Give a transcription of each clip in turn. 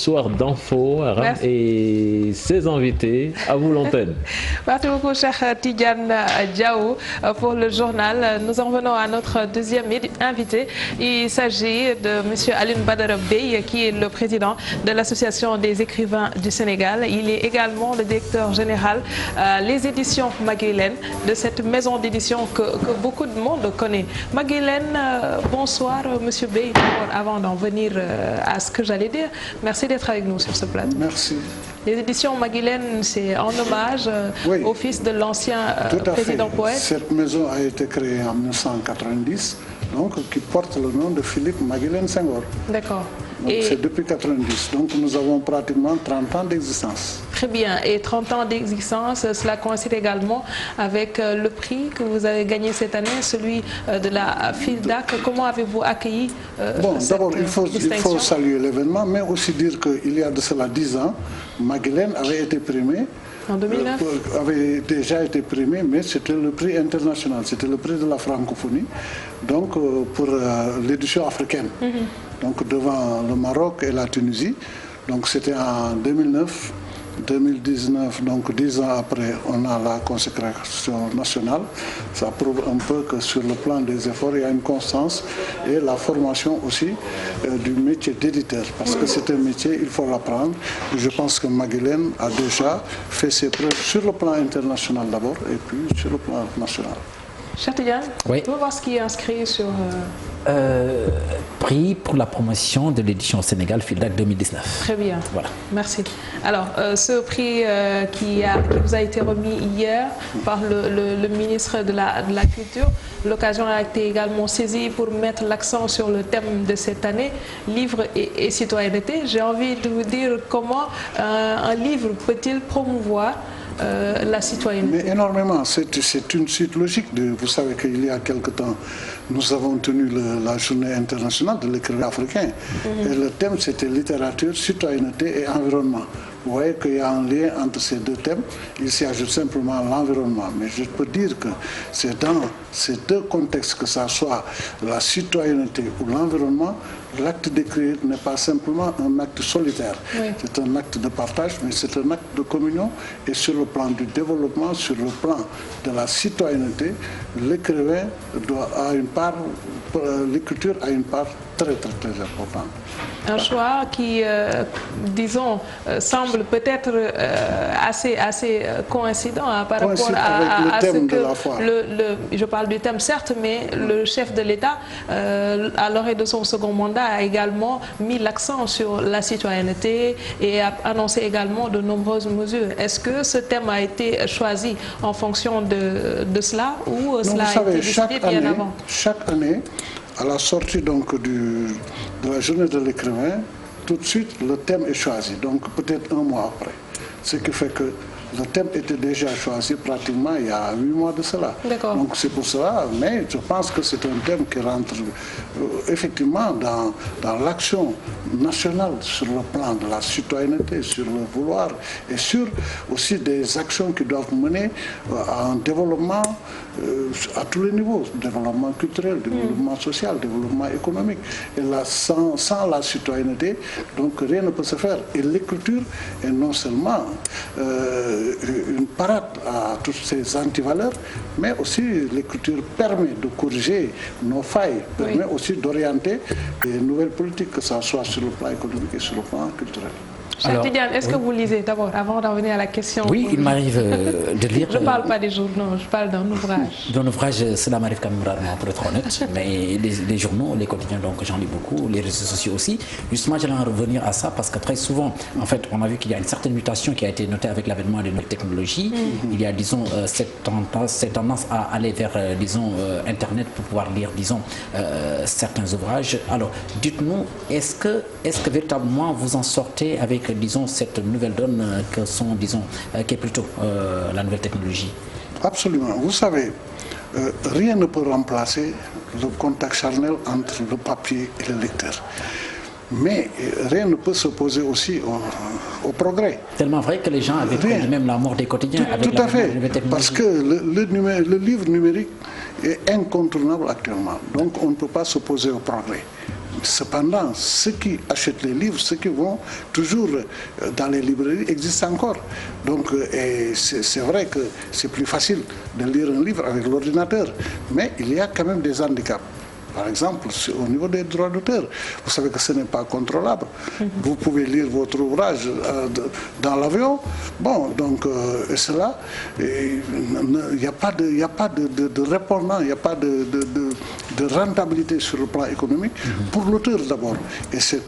soir d'infos et ses invités. À vous l'antenne. Merci beaucoup, Cheikh Tidiane Diaw, pour le journal. Nous en venons à notre deuxième invité. Il s'agit de M. Alioune Badara Bèye, qui est le président de l'Association des écrivains du Sénégal. Il est également le directeur général les éditions Maguilène, de cette maison d'édition que beaucoup de monde connaît. Maguilène, bonsoir, M. Bèye. Avant d'en venir à ce que j'allais dire, merci d'être avec nous sur ce plateau. Merci. Les éditions Maguilène, c'est en hommage au fils de l'ancien président poète. Cette maison a été créée en 1990, donc qui porte le nom de Philippe Maguilène Senghor. D'accord. C'est depuis 1990, donc nous avons pratiquement 30 ans d'existence. Très bien, et 30 ans d'existence, cela coïncide également avec le prix que vous avez gagné cette année, celui de la FILDAC. Comment avez-vous accueilli d'abord, il faut saluer l'événement, mais aussi dire qu'il y a de cela 10 ans, Maguilène avait été primé. En 2009 avait déjà été primé, mais c'était le prix international, c'était le prix de la francophonie, donc pour l'édition africaine. Donc devant le Maroc et la Tunisie. Donc c'était en 2009, 2019, donc 10 ans après, on a la consécration nationale. Ça prouve un peu que sur le plan des efforts, il y a une constance et la formation aussi du métier d'éditeur. Parce que c'est un métier, il faut l'apprendre. Je pense que Maguilène a déjà fait ses preuves sur le plan international d'abord et puis sur le plan national. Châtillon, oui. On va voir ce qui est inscrit sur... prix pour la promotion de l'édition Sénégal FILDAC 2019. Très bien, voilà. Merci. Alors, ce prix qui vous a été remis hier par le ministre de la Culture, l'occasion a été également saisie pour mettre l'accent sur le thème de cette année, livre et citoyenneté. J'ai envie de vous dire comment un livre peut-il promouvoir la citoyenneté. Mais énormément, c'est une suite logique. Vous savez qu'il y a quelque temps, nous avons tenu la journée internationale de l'écrivain africain. Et le thème, c'était littérature, citoyenneté et environnement. Vous voyez qu'il y a un lien entre ces deux thèmes. Il s'y ajoute simplement l'environnement. Mais je peux dire que c'est dans ces deux contextes, que ce soit la citoyenneté ou l'environnement, l'acte d'écrire n'est pas simplement un acte solitaire. Oui. C'est un acte de partage, mais c'est un acte de communion. Et sur le plan du développement, sur le plan de la citoyenneté, l'écrivain a une part, l'écriture a une part très importante. Un choix qui, disons, semble peut-être assez coïncident par rapport à ce que je parle du thème, certes, mais le chef de l'État, à l'orée de son second mandat, a également mis l'accent sur la citoyenneté et a annoncé également de nombreuses mesures. Est-ce que ce thème a été choisi en fonction de cela ou cela a été décidé bien avant? Chaque année, à la sortie donc de la journée de l'écrivain, tout de suite le thème est choisi, donc peut-être un mois après. Ce qui fait que le thème était déjà choisi pratiquement il y a 8 mois de cela. Donc c'est pour cela, mais je pense que c'est un thème qui rentre effectivement dans l'action nationale sur le plan de la citoyenneté, sur le vouloir et sur aussi des actions qui doivent mener à un développement à tous les niveaux, développement culturel, développement social, développement économique. Et là, sans la citoyenneté, donc rien ne peut se faire. Et l'écriture est non seulement une parade à toutes ces antivaleurs, mais aussi l'écriture permet de corriger nos failles, permet aussi d'orienter les nouvelles politiques, que ce soit sur le plan économique et sur le plan culturel. Cher Tidiane, est-ce que vous lisez d'abord, avant d'en venir à la question? Oui, il m'arrive de lire. Je ne parle pas des journaux, je parle d'un ouvrage. D'un ouvrage, cela m'arrive quand même rarement, pour être honnête. Mais les journaux, les quotidiens, donc j'en lis beaucoup, les réseaux sociaux aussi. Justement, j'allais en revenir à ça parce que très souvent, en fait, on a vu qu'il y a une certaine mutation qui a été notée avec l'avènement des nouvelles technologies. Il y a, disons, cette tendance à aller vers, disons, Internet pour pouvoir lire, disons, certains ouvrages. Alors, dites-nous, est-ce que véritablement vous en sortez avec, disons, cette nouvelle donne que sont, disons, qui est plutôt la nouvelle technologie? Absolument. Vous savez, rien ne peut remplacer le contact charnel entre le papier et le lecteur. Mais rien ne peut s'opposer aussi au progrès. Tellement vrai que les gens avaient pris même la mort des quotidiens. Tout à fait, parce que le livre numérique est incontournable actuellement. Donc on ne peut pas s'opposer au progrès. Cependant, ceux qui achètent les livres, ceux qui vont toujours dans les librairies existent encore. Donc, c'est vrai que c'est plus facile de lire un livre avec l'ordinateur, mais il y a quand même des handicaps. Par exemple, au niveau des droits d'auteur, vous savez que ce n'est pas contrôlable. Vous pouvez lire votre ouvrage dans l'avion. Bon, donc, cela, il n'y a pas de répondant, il n'y a pas de rentabilité sur le plan économique pour l'auteur d'abord. Et c'est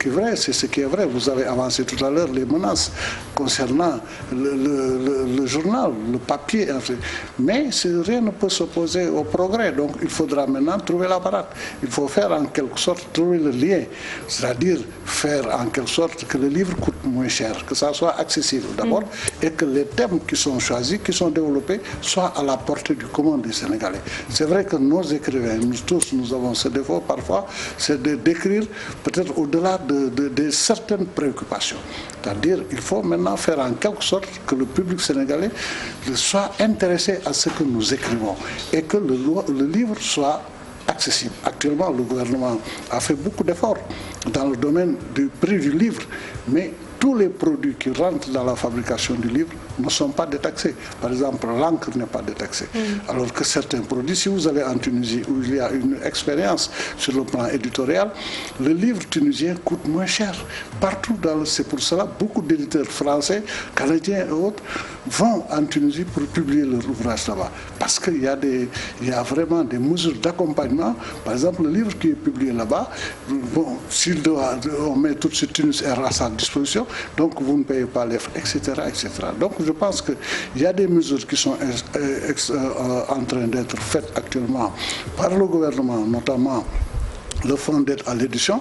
ce qui est vrai. Vous avez avancé tout à l'heure les menaces concernant le journal, le papier. Mais rien ne peut s'opposer au progrès. Donc, il faudra maintenant trouver la parade. Il faut faire en quelque sorte, trouver le lien, c'est-à-dire faire en quelque sorte que le livre coûte moins cher, que ça soit accessible d'abord, et que les thèmes qui sont choisis, qui sont développés, soient à la portée du commun des Sénégalais. C'est vrai que nos écrivains, nous tous, nous avons ce défaut parfois, c'est d'écrire peut-être au-delà de certaines préoccupations. C'est-à-dire il faut maintenant faire en quelque sorte que le public sénégalais soit intéressé à ce que nous écrivons et que le livre soit accessible. Actuellement, le gouvernement a fait beaucoup d'efforts dans le domaine du prix du livre, mais tous les produits qui rentrent dans la fabrication du livre ne sont pas détaxés. Par exemple, l'encre n'est pas détaxée. Alors que certains produits, si vous allez en Tunisie, où il y a une expérience sur le plan éditorial, le livre tunisien coûte moins cher. Partout, c'est pour cela beaucoup d'éditeurs français, canadiens et autres vont en Tunisie pour publier leur ouvrage là-bas. Parce qu'il y a vraiment des mesures d'accompagnement. Par exemple, le livre qui est publié là-bas, bon, on met tout de suite Tunis Air à sa disposition, donc vous ne payez pas les frais, etc., etc. Donc je pense qu'il y a des mesures qui sont en train d'être faites actuellement par le gouvernement, notamment le fonds d'aide à l'édition,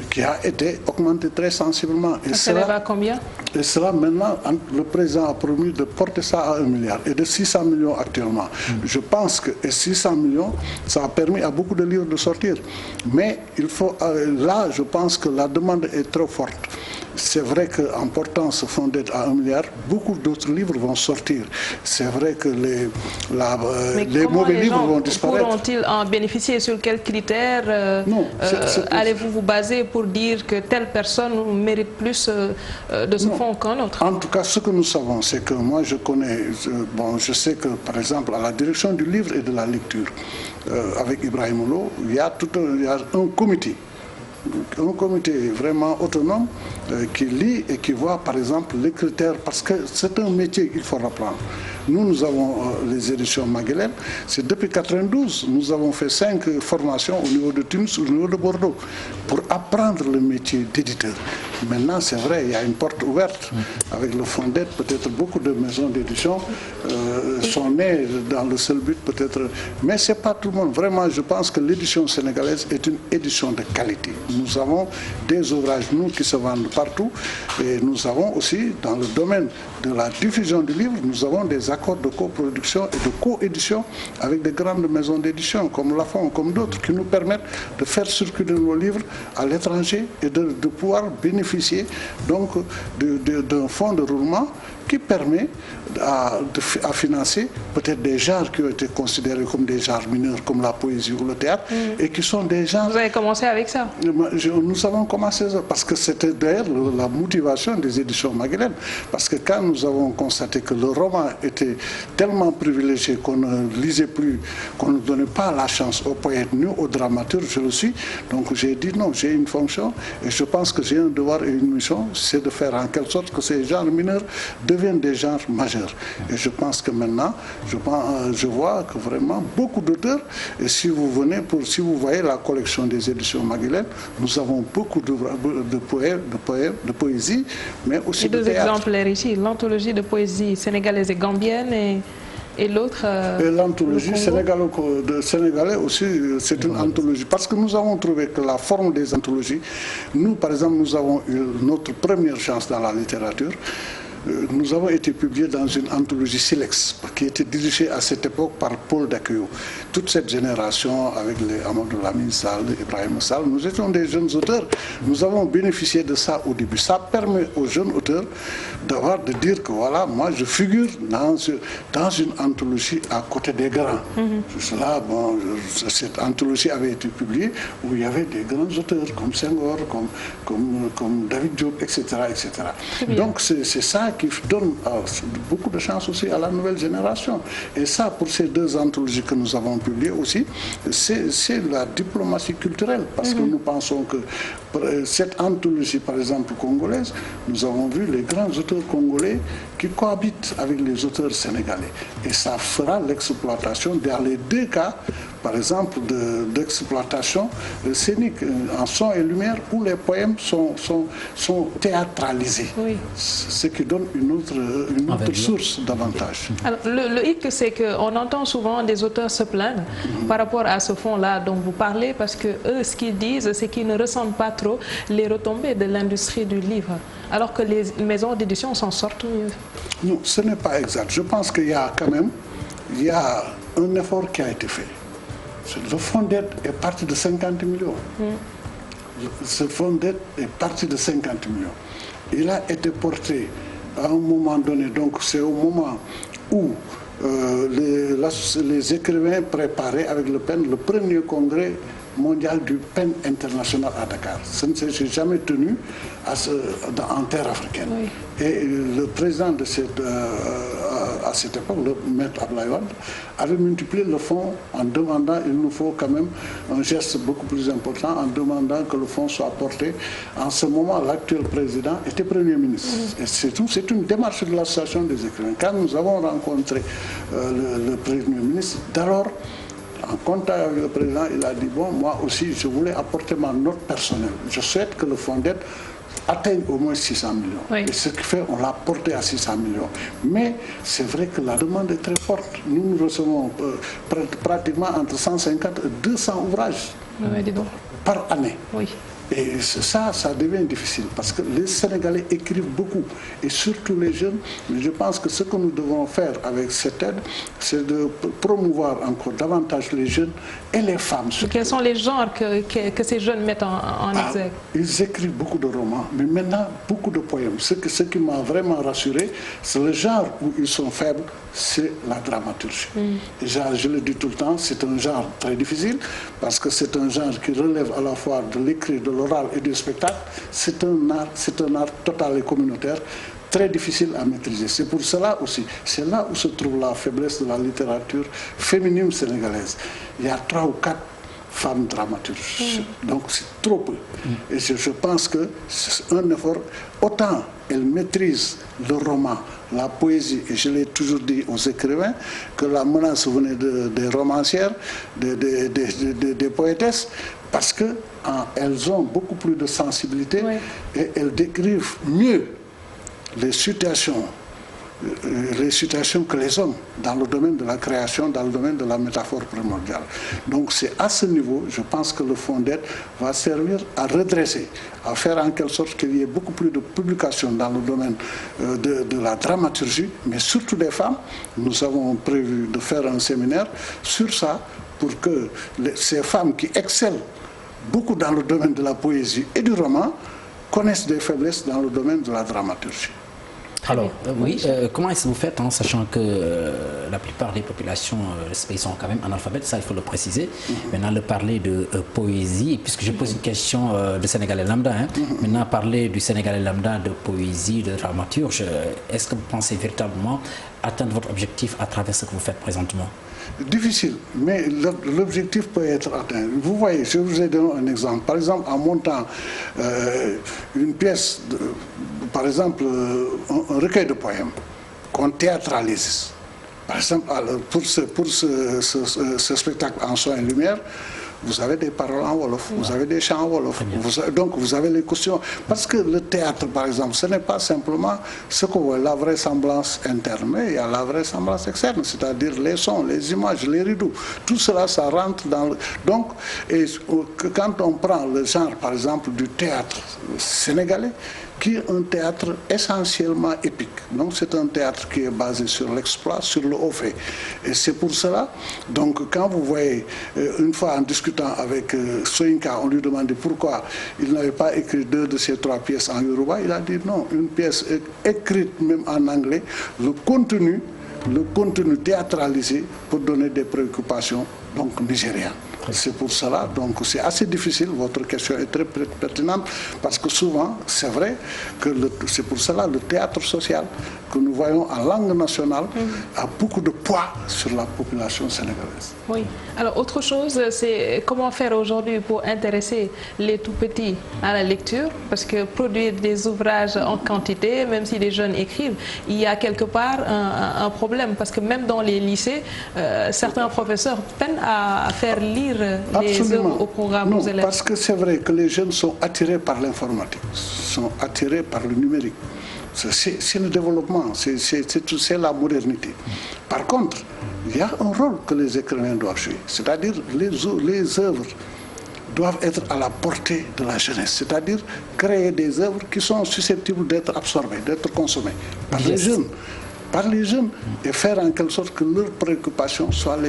qui a été augmenté très sensiblement. Et ça va à combien? Et cela, maintenant, le président a promis de porter ça à 1 milliard et de 600 millions actuellement. Je pense que 600 millions, ça a permis à beaucoup de livres de sortir. Mais il faut, là, je pense que la demande est trop forte. C'est vrai qu'en portant ce fonds d'aide à 1 milliard, beaucoup d'autres livres vont sortir. C'est vrai que les mauvais livres vont disparaître. Pourront-ils en bénéficier? Sur quels critères allez-vous vous baser pour dire que telle personne mérite plus de ce fonds qu'un autre? En tout cas, ce que nous savons, c'est que moi je connais, je sais que par exemple à la direction du livre et de la lecture, avec Ibrahim Lo, il y a un comité. Un comité vraiment autonome qui lit et qui voit par exemple les critères, parce que c'est un métier qu'il faut reprendre. Nous avons les éditions Maguilène, c'est depuis 1992, nous avons fait 5 formations au niveau de Tunis, au niveau de Bordeaux, pour apprendre le métier d'éditeur. Maintenant, c'est vrai, il y a une porte ouverte avec le fonds d'aide, peut-être beaucoup de maisons d'édition sont nées dans le seul but peut-être, mais ce n'est pas tout le monde. Vraiment, je pense que l'édition sénégalaise est une édition de qualité. Nous avons des ouvrages, nous, qui se vendent partout, et nous avons aussi, dans le domaine de la diffusion du livre, nous avons des accords de coproduction et de coédition avec des grandes maisons d'édition, comme Lafon, comme d'autres, qui nous permettent de faire circuler nos livres à l'étranger et de pouvoir bénéficier donc d'un fonds de roulement qui permet à financer peut-être des genres qui ont été considérés comme des genres mineurs, comme la poésie ou le théâtre, et qui sont des genres... Vous avez commencé avec ça? Nous avons commencé parce que c'était d'ailleurs la motivation des éditions Maguilène. Parce que quand nous avons constaté que le roman était tellement privilégié qu'on ne lisait plus, qu'on ne donnait pas la chance aux poètes ni aux dramaturges, je le suis. Donc j'ai dit non, j'ai une fonction et je pense que j'ai un devoir et une mission, c'est de faire en quelque sorte que ces genres mineurs deviennent des genres majeurs. Et je pense que maintenant, je vois que vraiment beaucoup d'auteurs, et si vous voyez la collection des éditions Maguilène, nous avons beaucoup de poèmes, de poésie, mais aussi de théâtre. Et deux exemplaires ici, l'anthologie de poésie sénégalaise et gambienne et l'autre... Et l'anthologie sénégalais aussi, c'est une anthologie. Parce que nous avons trouvé que la forme des anthologies, nous par exemple, nous avons eu notre première chance dans la littérature. nous avons été publiés dans une anthologie Silex, qui était dirigée à cette époque par Paul Daqueau. Toute cette génération, avec les Amadou Lamine Sall, Ibrahim Sall, nous étions des jeunes auteurs. Nous avons bénéficié de ça au début. Ça permet aux jeunes auteurs de dire que voilà, moi je figure dans une anthologie à côté des grands. Cela, bon, cette anthologie avait été publiée où il y avait des grands auteurs comme Senghor, comme David Diop, etc. etc. Donc c'est ça qui donne beaucoup de chance aussi à la nouvelle génération. Et ça, pour ces deux anthologies que nous avons publiées aussi, c'est la diplomatie culturelle. Parce que nous pensons que cette anthologie, par exemple, congolaise, nous avons vu les grands auteurs congolais qui cohabitent avec les auteurs sénégalais. Et ça fera l'exploitation dans les deux cas, par exemple, d'exploitation scénique en son et lumière, où les poèmes sont théâtralisés. Oui. Ce qui donne une autre source d'avantage. Alors, le hic, c'est qu'on entend souvent des auteurs se plaindre par rapport à ce fond-là dont vous parlez, parce que eux, ce qu'ils disent, c'est qu'ils ne ressentent pas trop les retombées de l'industrie du livre, alors que les maisons d'édition s'en sortent mieux. Non, ce n'est pas exact. Je pense qu'il y a quand même un effort qui a été fait. Le fonds d'aide est parti de 50 millions. Ce fonds d'aide est parti de 50 millions. Il a été porté à un moment donné, donc c'est au moment où les écrivains préparaient avec le PEN le premier congrès mondial du PEN international à Dakar. Ça ne s'est jamais tenu en terre africaine. Oui. Et le président de à cette époque, le maître Abdoulaye Wade, avait multiplié le fonds en demandant, il nous faut quand même un geste beaucoup plus important, en demandant que le fonds soit porté. En ce moment, l'actuel président était Premier ministre. Et c'est tout, c'est une démarche de l'association des écrivains. Quand nous avons rencontré le Premier ministre, d'alors, en contact avec le président, il a dit, bon, moi aussi, je voulais apporter ma note personnelle. Je souhaite que le fonds d'aide atteigne au moins 600 millions. Oui. Et ce qui fait, on l'a porté à 600 millions. Mais c'est vrai que la demande est très forte. Nous recevons pratiquement entre 150 et 200 ouvrages par année. Oui. Et ça devient difficile parce que les Sénégalais écrivent beaucoup et surtout les jeunes. Mais je pense que ce que nous devons faire avec cette aide, c'est de promouvoir encore davantage les jeunes et les femmes. Quels sont les genres que ces jeunes mettent en exergue? Ils écrivent beaucoup de romans, mais maintenant beaucoup de poèmes. Ce qui m'a vraiment rassuré, c'est le genre où ils sont faibles, c'est la dramaturgie. Et je le dis tout le temps, c'est un genre très difficile parce que c'est un genre qui relève à la fois de l'écrit, de l'oral et du spectacle. C'est un art total et communautaire, très difficile à maîtriser. C'est pour cela aussi, c'est là où se trouve la faiblesse de la littérature féminine sénégalaise. Il y a 3 ou 4 femmes dramaturges. Donc c'est trop peu. Et je pense que c'est un effort. Autant elles maîtrisent le roman, la poésie, et je l'ai toujours dit aux écrivains, que la menace venait des romancières, des poétesses, parce qu'elles ont beaucoup plus de sensibilité et elles décrivent mieux les situations que les hommes dans le domaine de la création, dans le domaine de la métaphore primordiale. Donc c'est à ce niveau, je pense que le fonds d'aide va servir à redresser, à faire en quelque sorte qu'il y ait beaucoup plus de publications dans le domaine de la dramaturgie, mais surtout des femmes. Nous avons prévu de faire un séminaire sur ça pour que ces femmes qui excellent beaucoup dans le domaine de la poésie et du roman connaissent des faiblesses dans le domaine de la dramaturgie. Alors, oui, comment est-ce que vous faites, en sachant que la plupart des populations de ce pays sont quand même analphabètes, ça il faut le préciser. Maintenant, parler de poésie, puisque je pose une question de Sénégalais lambda, maintenant parler du Sénégalais lambda, de poésie, de dramaturge, est-ce que vous pensez véritablement atteindre votre objectif à travers ce que vous faites présentement? Difficile, mais l'objectif peut être atteint. Vous voyez, je vous ai donné un exemple. Par exemple, en montant une pièce, par exemple, un recueil de poèmes qu'on théâtralise. Par exemple, pour ce spectacle en son et lumière, vous avez des paroles en Wolof, vous avez des chants en Wolof, donc vous avez les questions. Parce que le théâtre, par exemple, ce n'est pas simplement ce qu'on voit, la vraisemblance interne, mais il y a la vraisemblance externe, c'est-à-dire les sons, les images, les rideaux. Tout cela, ça rentre dans le... Donc, quand on prend le genre, par exemple, du théâtre sénégalais, qui est un théâtre essentiellement épique. Donc c'est un théâtre qui est basé sur l'exploit, sur le haut fait. Et c'est pour cela, donc quand vous voyez, une fois en discutant avec Soyinka, on lui demandait pourquoi il n'avait pas écrit 2 de ces 3 pièces en yoruba, il a dit non, une pièce écrite même en anglais, le contenu théâtralisé pour donner des préoccupations donc nigériennes. C'est pour cela, donc c'est assez difficile, votre question est très pertinente, parce que souvent, c'est vrai que c'est pour cela le théâtre social que nous voyons en langue nationale a beaucoup de poids sur la population sénégalaise. Oui, alors autre chose, c'est comment faire aujourd'hui pour intéresser les tout-petits à la lecture, parce que produire des ouvrages en quantité, même si les jeunes écrivent, il y a quelque part un problème, parce que même dans les lycées, certains professeurs peinent à faire lire les œuvres au programme aux élèves. Parce que c'est vrai que les jeunes sont attirés par l'informatique, sont attirés par le numérique. C'est le développement, c'est la modernité. Par contre, il y a un rôle que les écrivains doivent jouer, c'est-à-dire les œuvres doivent être à la portée de la jeunesse, c'est-à-dire créer des œuvres qui sont susceptibles d'être absorbées, d'être consommées par les jeunes et faire en quelque sorte que leurs préoccupations soient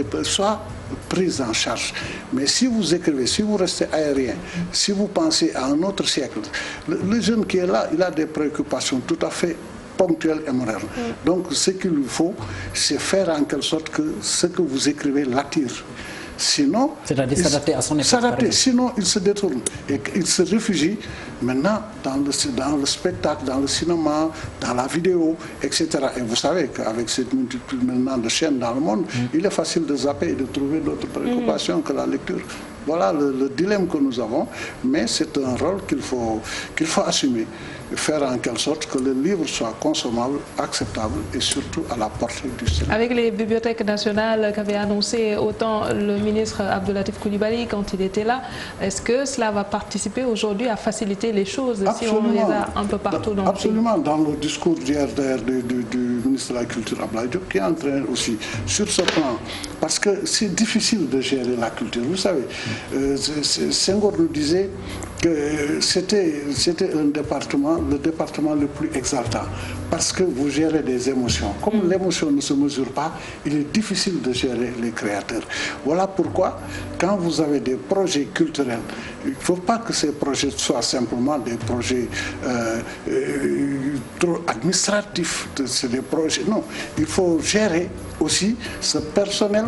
prises en charge. Mais si vous écrivez, si vous restez aérien, si vous pensez à un autre siècle, le jeune qui est là, il a des préoccupations tout à fait ponctuelles et modernes. Donc ce qu'il lui faut, c'est faire en quelque sorte que ce que vous écrivez l'attire. Sinon, c'est-à-dire s'adapter à son époque. Sinon, il se détourne et il se réfugie maintenant dans le spectacle, dans le cinéma, dans la vidéo, etc. Et vous savez qu'avec cette multitude maintenant de chaînes dans le monde, il est facile de zapper et de trouver d'autres préoccupations que la lecture. Voilà le dilemme que nous avons, mais c'est un rôle qu'il faut assumer, faire en quelque sorte que le livre soit consommable, acceptable et surtout à la portée du citoyen. Avec les bibliothèques nationales qu'avait annoncé autant le ministre Abdoulatif Coulibaly quand il était là, est-ce que cela va participer aujourd'hui à faciliter les choses si on les a un peu partout dans le pays? Absolument, dans le discours d'hier du ministre de la Culture Abdoulaye Diop, qui est en train aussi sur ce plan, parce que c'est difficile de gérer la culture, vous savez. Senghor nous disait que c'était le département le plus exaltant, parce que vous gérez des émotions. Comme l'émotion ne se mesure pas, il est difficile de gérer les créateurs. Voilà pourquoi, quand vous avez des projets culturels, il ne faut pas que ces projets soient simplement des projets trop administratifs. C'est des projets. Non, il faut gérer aussi ce personnel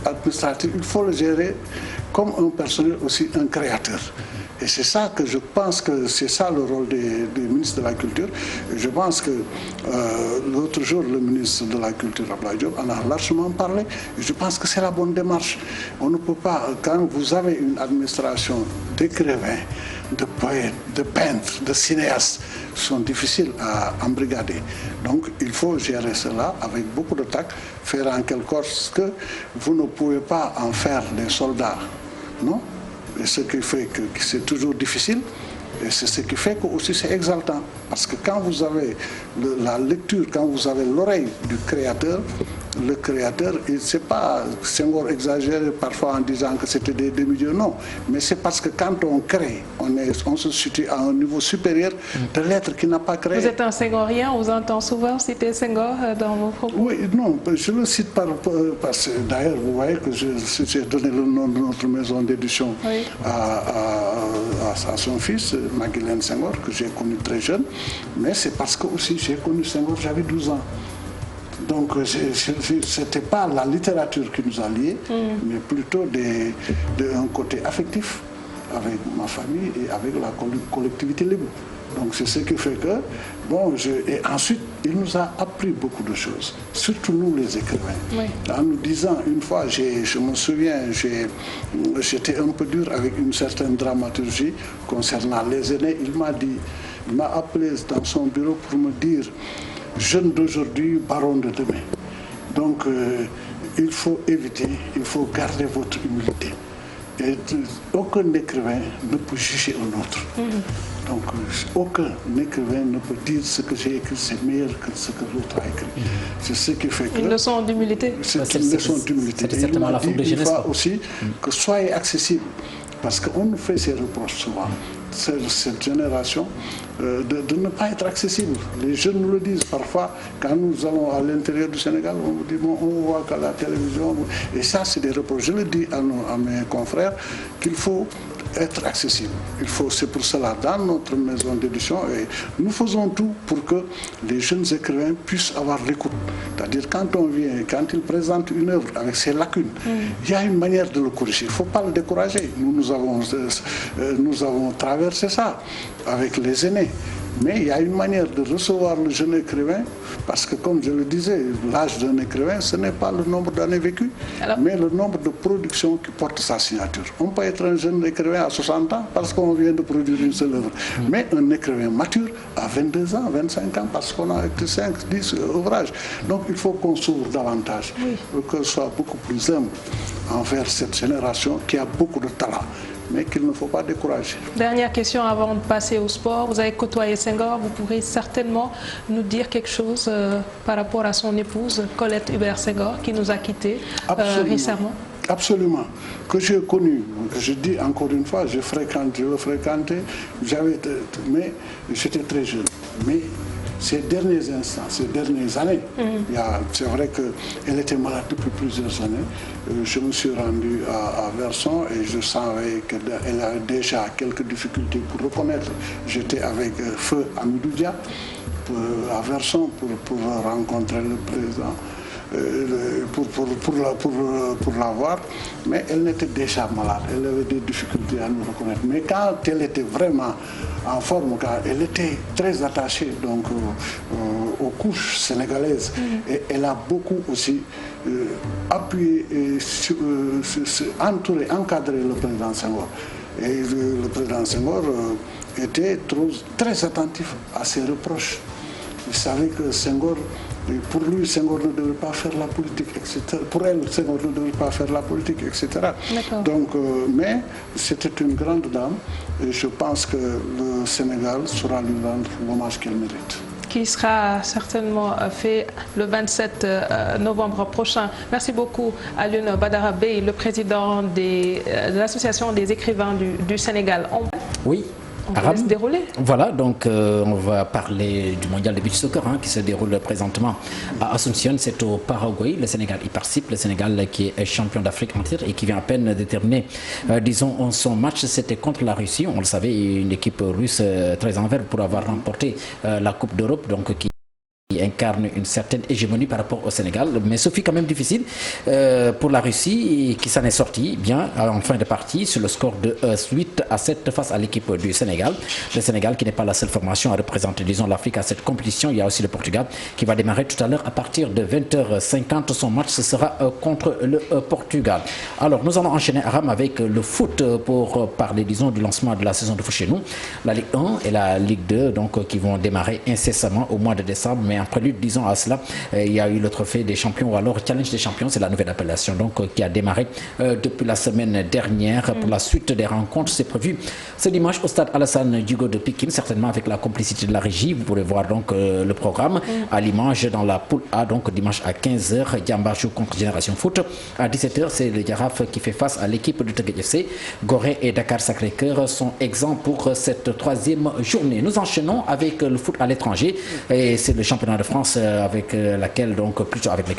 administratif, il faut le gérer comme un personnel aussi un créateur. Et c'est ça que je pense que c'est ça le rôle des ministres de la Culture. Et je pense que l'autre jour, le ministre de la Culture, Abdoulaye Diop, en a largement parlé. Et je pense que c'est la bonne démarche. On ne peut pas, quand vous avez une administration d'écrivains, de poètes, de peintres, de cinéastes, sont difficiles à embrigader. Donc il faut gérer cela avec beaucoup de tact, faire en quelque sorte que vous ne pouvez pas en faire des soldats, non? Et ce qui fait que c'est toujours difficile, et c'est ce qui fait que aussi c'est exaltant. Parce que quand vous avez la lecture, quand vous avez l'oreille du créateur, le créateur, c'est pas Senghor exagéré parfois en disant que c'était des demi-dieux, non. Mais c'est parce que quand on crée, on se situe à un niveau supérieur de l'être qui n'a pas créé. Vous êtes un Senghorien, on vous entend souvent citer Senghor dans vos propos? Oui, non, je le cite parce que d'ailleurs, vous voyez que j'ai donné le nom de notre maison d'édition à son fils, Maguilène Senghor, que j'ai connu très jeune. Mais c'est parce que aussi j'ai connu Senghor, j'avais 12 ans. Donc ce n'était pas la littérature qui nous a liés, mais plutôt un côté affectif avec ma famille et avec la collectivité libre. Donc c'est ce qui fait que, et ensuite, il nous a appris beaucoup de choses, surtout nous les écrivains. Oui. En nous disant, une fois, je me souviens, j'étais un peu dur avec une certaine dramaturgie concernant les aînés. Il m'a appelé dans son bureau pour me dire, jeune d'aujourd'hui, baron de demain. Donc il faut éviter, il faut garder votre humilité. Et aucun écrivain ne peut juger un autre. Donc aucun écrivain ne peut dire ce que j'ai écrit c'est meilleur que ce que l'autre a écrit. C'est ce qui fait que... Une leçon d'humilité. C'est une leçon d'humilité. C'est certainement la faute de jeunesse. Il faut aussi que soyez accessible. Parce qu'on nous fait ces reproches souvent. cette génération de ne pas être accessible. Les jeunes nous le disent parfois, quand nous allons à l'intérieur du Sénégal, on nous dit bon, on voit qu'à la télévision, et ça c'est des reproches. Je le dis à mes confrères qu'il faut être accessible. C'est pour cela, dans notre maison d'édition, et nous faisons tout pour que les jeunes écrivains puissent avoir l'écoute. C'est-à-dire quand on vient, quand ils présentent une œuvre avec ses lacunes, il y a une manière de le corriger. Il ne faut pas le décourager. Nous avons traversé ça avec les aînés. Mais il y a une manière de recevoir le jeune écrivain, parce que comme je le disais, l'âge d'un écrivain, ce n'est pas le nombre d'années vécues, mais le nombre de productions qui portent sa signature. On peut être un jeune écrivain à 60 ans parce qu'on vient de produire une seule œuvre, mais un écrivain mature à 22 ans, 25 ans, parce qu'on a écrit 5, 10 ouvrages. Donc il faut qu'on s'ouvre davantage, que ce soit beaucoup plus humble envers cette génération qui a beaucoup de talent, mais qu'il ne faut pas décourager. Dernière question avant de passer au sport. Vous avez côtoyé Senghor, vous pourrez certainement nous dire quelque chose par rapport à son épouse, Colette Hubert Senghor, qui nous a quittés récemment. Absolument. Que j'ai connu, je dis encore une fois, je le fréquentais, mais j'étais très jeune. Mais ces derniers instants, ces dernières années, c'est vrai qu'elle était malade depuis plusieurs années. Je me suis rendu à Verson et je savais qu'elle avait déjà quelques difficultés pour reconnaître. J'étais avec Feu Amidou Dia à Verson pour rencontrer le président. Pour la voir, mais elle était déjà malade, elle avait des difficultés à nous reconnaître. Mais quand elle était vraiment en forme, quand elle était très attachée donc, aux couches sénégalaises, et elle a beaucoup aussi appuyé, entouré, encadré le président Senghor. Et le président Senghor était très attentif à ses reproches. Il savait que Senghor, pour lui, Senghor ne devait pas faire la politique, etc. Pour elle, Senghor ne devait pas faire la politique, etc. Donc, mais c'était une grande dame et je pense que le Sénégal saura lui rendre l'hommage qu'elle mérite. Qui sera certainement fait le 27 novembre prochain. Merci beaucoup Alioune Badara Bèye, le président de l'association des écrivains du Sénégal. Oui. On va se dérouler. Voilà, donc on va parler du mondial de beach soccer qui se déroule présentement à Asunción, c'est au Paraguay. Le Sénégal y participe, le Sénégal qui est champion d'Afrique en titre et qui vient à peine de terminer, disons, son match, c'était contre la Russie. On le savait, une équipe russe très en verve pour avoir remporté la Coupe d'Europe, donc qui incarne une certaine hégémonie par rapport au Sénégal, mais ce fut quand même difficile pour la Russie qui s'en est sortie bien en fin de partie sur le score de 8-7 face à l'équipe du Sénégal. Le Sénégal qui n'est pas la seule formation à représenter, disons, l'Afrique à cette compétition. Il y a aussi le Portugal qui va démarrer tout à l'heure à partir de 20h50. Son match ce sera contre le Portugal. Alors nous allons enchaîner, Aram, avec le foot pour parler, disons, du lancement de la saison de foot chez nous. La Ligue 1 et la Ligue 2 donc, qui vont démarrer incessamment au mois de décembre, mais en prélude, disons, à cela, il y a eu le trophée des champions ou alors Challenge des champions, c'est la nouvelle appellation donc qui a démarré depuis la semaine dernière. Pour la suite des rencontres, c'est prévu ce dimanche au stade Alassane Djigo de Pikine, certainement avec la complicité de la régie. Vous pourrez voir donc le programme à l'image dans la poule A, donc dimanche à 15h, Diamba joue contre Génération Foot. À 17h, c'est le Giraffe qui fait face à l'équipe de Teungueth FC. Gorée et Dakar Sacré-Cœur sont exempts pour cette troisième journée. Nous enchaînons avec le foot à l'étranger et c'est le championnat de France avec lequel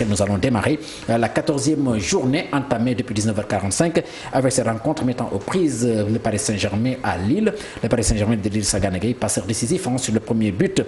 nous allons démarrer la 14e journée entamée depuis 19h45 avec ces rencontres mettant aux prises le Paris Saint-Germain à Lille. Le Paris Saint-Germain de Lille Sagana Gueye, passeur décisif sur le premier but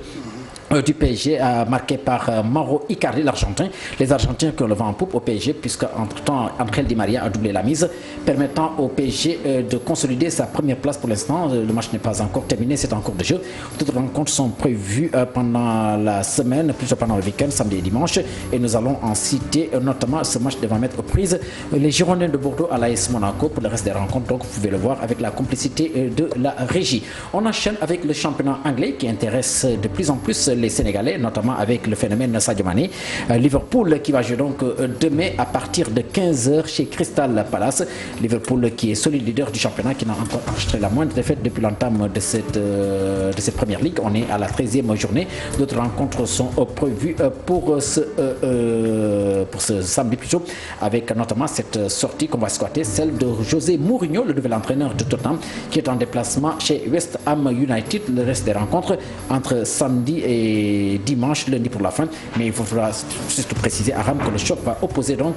du PSG marqué par Mauro Icardi, l'Argentin. Les Argentins qui ont le vent en poupe au PSG puisque entre-temps Angel Di Maria a doublé la mise permettant au PSG de consolider sa première place pour l'instant. Le match n'est pas encore terminé, c'est en cours de jeu. Toutes les rencontres sont prévues pendant la semaine, plutôt pendant le week-end, samedi et dimanche, et nous allons en citer notamment ce match devant mettre aux prises les Girondins de Bordeaux à l'AS Monaco. Pour le reste des rencontres, donc vous pouvez le voir avec la complicité de la régie. On enchaîne avec le championnat anglais qui intéresse de plus en plus les Sénégalais, notamment avec le phénomène Sadio Mané. Liverpool qui va jouer donc demain à partir de 15h chez Crystal Palace. Liverpool qui est solide leader du championnat, qui n'a encore enregistré la moindre défaite depuis l'entame de cette première ligue. On est à la 13e journée. D'autres rencontres sont prévues pour ce samedi plutôt, avec notamment cette sortie qu'on va squatter, celle de José Mourinho, le nouvel entraîneur de Tottenham, qui est en déplacement chez West Ham United. Le reste des rencontres entre samedi et dimanche, lundi pour la fin. Mais il faudra juste préciser, Aram, que le choc va opposer donc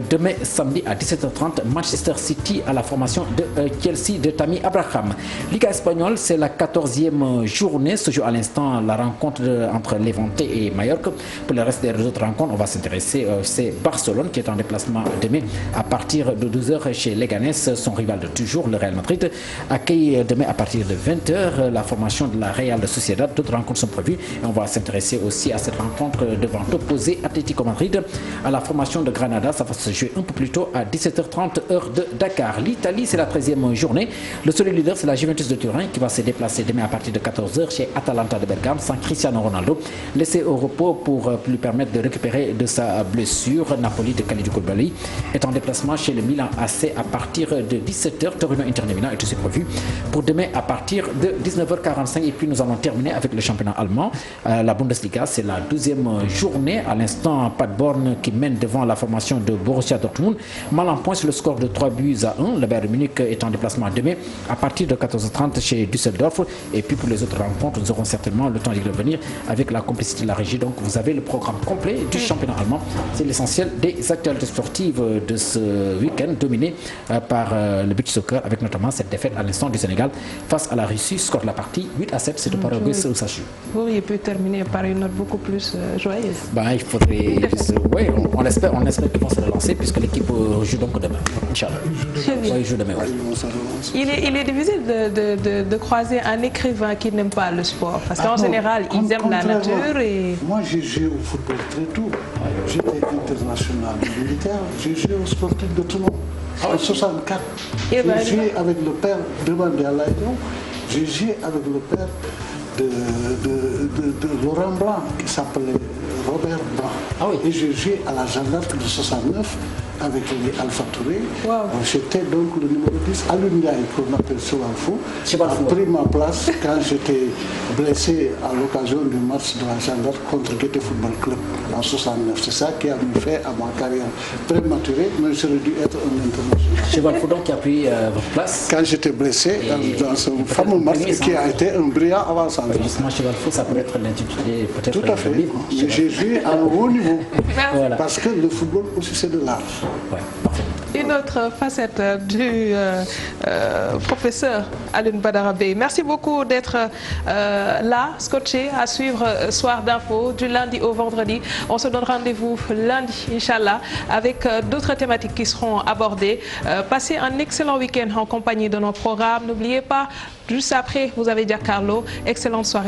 demain samedi à 17h30 Manchester City à la formation de Chelsea de Tammy Abraham. Liga espagnole, c'est la 14e journée. Se joue à l'instant la rencontre entre Levante et Mallorca. Pour le reste des autres rencontres, on va s'intéresser, c'est Barcelone qui est en déplacement demain à partir de 12h chez Leganés, son rival de toujours, le Real Madrid, accueille demain à partir de 20h la formation de la Real Sociedad. D'autres rencontres sont prévues et on va s'intéresser aussi à cette rencontre devant opposé Atlético Madrid à la formation de Granada. Ça va se jouer un peu plus tôt à 17h30 heure de Dakar. L'Italie, c'est la 13e journée. Le seul leader, c'est la Juventus de Turin qui va se déplacer demain à partir de 14h chez Atalanta de Bergame sans Cristiano Ronaldo, laissé au repos pour lui permettre de récupérer de sa blessure. Napoli de Kalidou Koulibaly est en déplacement chez le Milan AC à partir de 17h. Torino Inter de Milan est aussi prévu pour demain à partir de 19h45. Et puis nous allons terminer avec le championnat allemand. La Bundesliga, c'est la 12e journée. À l'instant, Paderborn qui mène devant la formation de Borussia Dortmund. Mal en point sur le score de 3-1. Le Bayern Munich est en déplacement demain à partir de 14h30 chez Düsseldorf. Et puis pour les autres rencontres, nous aurons certainement le temps d'y revenir avec la complicité de la régie. Donc vous avez le programme complet du championnat allemand. C'est l'essentiel des actualités sportives de ce week-end, dominé par le beach soccer, avec notamment cette défaite à l'instant du Sénégal face à la Russie. Score de la partie 8-7, c'est de Paraguay où ça joue. Vous auriez pu terminer par une note beaucoup plus joyeuse. Il faudrait. Oui, on espère qu'ils vont se relancer puisque l'équipe joue donc demain. Inch'Allah. Oui, joue demain. Il est difficile de croiser un écrivain qui n'aime pas le sport parce qu'en général, ils aiment la nature. Et... Moi, j'ai joué au football très tôt. J'étais international militaire. J'ai joué au sportif de Toulon en 64. J'ai joué avec le père de Mandela. J'ai joué avec le père de Laurent Blanc qui s'appelait Robert Blanc. Et j'ai joué à la Jeanne d'Arc de 69 avec les Alpha Touré. J'étais donc le numéro 10 à l'Undiaï qu'on appelle Chevalfou. J'ai pris ma place quand j'étais blessé à l'occasion du match de la Jeanne d'Arc contre Guété Football Club en 69. C'est ça qui a mis fait à ma carrière prématurée, mais j'aurais dû être un international. Chevalfou donc qui a pris votre place. Quand j'étais blessé dans ce fameux match qui a été un brillant avant-centre. Justement, Chevalfou, ça peut être l'intitulé peut-être. Tout à fait. J'ai joué à un haut niveau. Parce que le football aussi c'est de l'art. Ouais, parfait. Une autre facette du professeur Alioune Badara Beye. Merci beaucoup d'être là, scotché, à suivre Soir d'Info du lundi au vendredi. On se donne rendez-vous lundi, Inch'Allah, avec d'autres thématiques qui seront abordées. Passez un excellent week-end en compagnie de nos programmes. N'oubliez pas, juste après, vous avez Giancarlo. Excellente soirée.